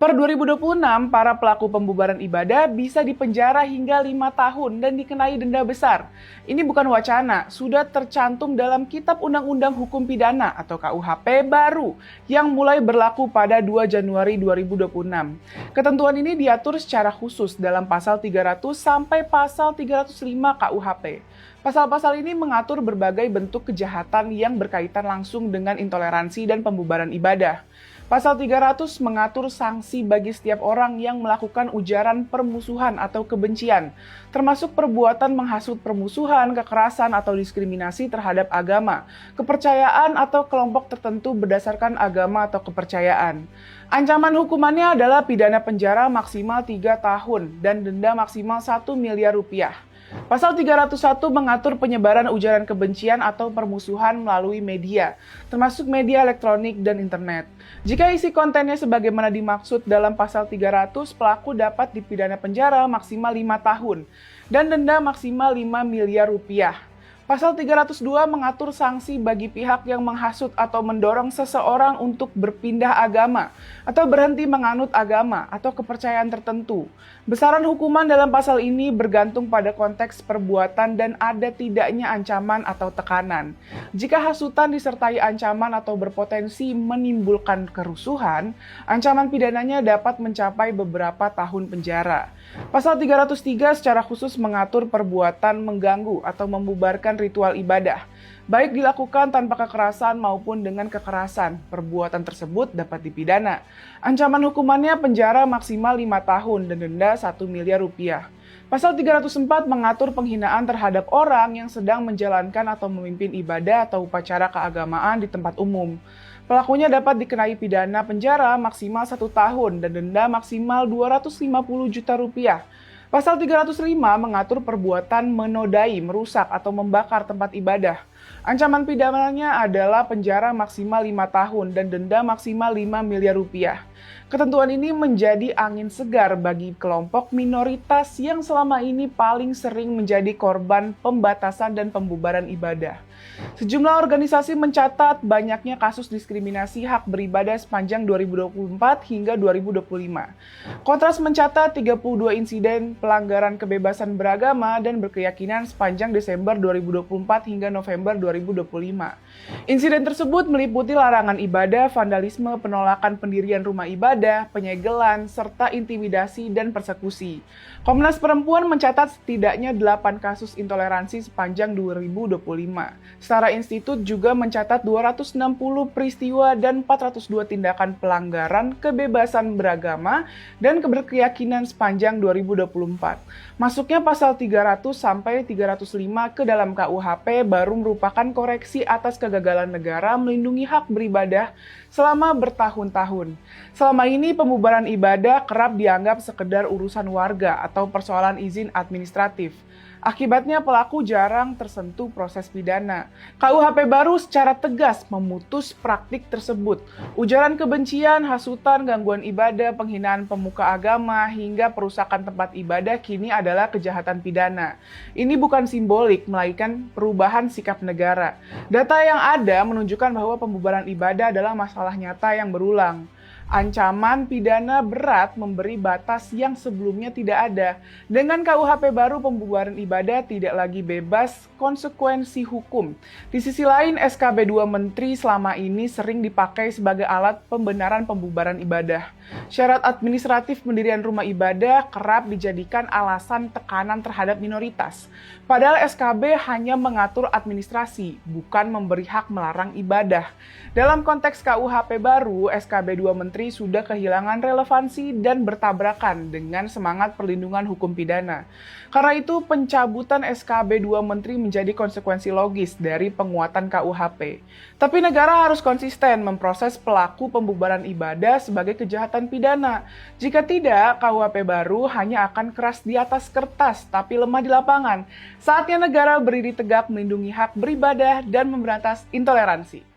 Per 2026, para pelaku pembubaran ibadah bisa dipenjara hingga 5 tahun dan dikenai denda besar. Ini bukan wacana, sudah tercantum dalam Kitab Undang-Undang Hukum Pidana atau KUHP baru yang mulai berlaku pada 2 Januari 2026. Ketentuan ini diatur secara khusus dalam pasal 300 sampai pasal 305 KUHP. Pasal-pasal ini mengatur berbagai bentuk kejahatan yang berkaitan langsung dengan intoleransi dan pembubaran ibadah. Pasal 300 mengatur sanksi bagi setiap orang yang melakukan ujaran permusuhan atau kebencian, termasuk perbuatan menghasut permusuhan, kekerasan, atau diskriminasi terhadap agama, kepercayaan, atau kelompok tertentu berdasarkan agama atau kepercayaan. Ancaman hukumannya adalah pidana penjara maksimal 3 tahun dan denda maksimal 1 miliar rupiah. Pasal 301 mengatur penyebaran ujaran kebencian atau permusuhan melalui media, termasuk media elektronik dan internet. Jika isi kontennya sebagaimana dimaksud dalam pasal 300, pelaku dapat dipidana penjara maksimal 5 tahun dan denda maksimal 5 miliar rupiah. Pasal 302 mengatur sanksi bagi pihak yang menghasut atau mendorong seseorang untuk berpindah agama atau berhenti menganut agama atau kepercayaan tertentu. Besaran hukuman dalam pasal ini bergantung pada konteks perbuatan dan ada tidaknya ancaman atau tekanan. Jika hasutan disertai ancaman atau berpotensi menimbulkan kerusuhan, ancaman pidananya dapat mencapai beberapa tahun penjara. Pasal 303 secara khusus mengatur perbuatan mengganggu atau membubarkan ritual ibadah, baik dilakukan tanpa kekerasan maupun dengan kekerasan. Perbuatan tersebut dapat dipidana. Ancaman hukumannya penjara maksimal 5 tahun dan denda 1 miliar rupiah. Pasal 304 mengatur penghinaan terhadap orang yang sedang menjalankan atau memimpin ibadah atau upacara keagamaan di tempat umum. Pelakunya dapat dikenai pidana penjara maksimal 1 tahun dan denda maksimal 250 juta rupiah. Pasal 305 mengatur perbuatan menodai, merusak, atau membakar tempat ibadah. Ancaman pidananya adalah penjara maksimal 5 tahun dan denda maksimal 5 miliar rupiah. Ketentuan ini menjadi angin segar bagi kelompok minoritas yang selama ini paling sering menjadi korban pembatasan dan pembubaran ibadah. Sejumlah organisasi mencatat banyaknya kasus diskriminasi hak beribadah sepanjang 2024 hingga 2025. Kontras mencatat 32 insiden pelanggaran kebebasan beragama dan berkeyakinan sepanjang Desember 2024 hingga November 2025. Insiden tersebut meliputi larangan ibadah, vandalisme, penolakan pendirian rumah ibadah, penyegelan, serta intimidasi dan persekusi. Komnas Perempuan mencatat setidaknya 8 kasus intoleransi sepanjang 2025. Setara Institut juga mencatat 260 peristiwa dan 402 tindakan pelanggaran kebebasan beragama dan berkeyakinan sepanjang 2024. Masuknya pasal 300 sampai 305 ke dalam KUHP baru merupakan koreksi atas kegagalan negara melindungi hak beribadah selama bertahun-tahun. Selama ini pembubaran ibadah kerap dianggap sekedar urusan warga atau persoalan izin administratif. Akibatnya pelaku jarang tersentuh proses pidana. KUHP baru secara tegas memutus praktik tersebut. Ujaran kebencian, hasutan, gangguan ibadah, penghinaan pemuka agama, hingga perusakan tempat ibadah kini adalah kejahatan pidana. Ini bukan simbolik, melainkan perubahan sikap negara. Data yang ada menunjukkan bahwa pembubaran ibadah adalah masalah nyata yang berulang. Ancaman pidana berat memberi batas yang sebelumnya tidak ada. Dengan KUHP baru, pembubaran ibadah tidak lagi bebas konsekuensi hukum. Di sisi lain, SKB 2 Menteri selama ini sering dipakai sebagai alat pembenaran pembubaran ibadah. Syarat administratif pendirian rumah ibadah kerap dijadikan alasan tekanan terhadap minoritas. Padahal SKB hanya mengatur administrasi, bukan memberi hak melarang ibadah. Dalam konteks KUHP baru, SKB 2 Menteri sudah kehilangan relevansi dan bertabrakan dengan semangat perlindungan hukum pidana. Karena itu, pencabutan SKB 2 Menteri menjadi konsekuensi logis dari penguatan KUHP. Tapi negara harus konsisten memproses pelaku pembubaran ibadah sebagai kejahatan pidana. Jika tidak, KUHP baru hanya akan keras di atas kertas, tapi lemah di lapangan. Saatnya negara berdiri tegak melindungi hak beribadah dan memberantas intoleransi.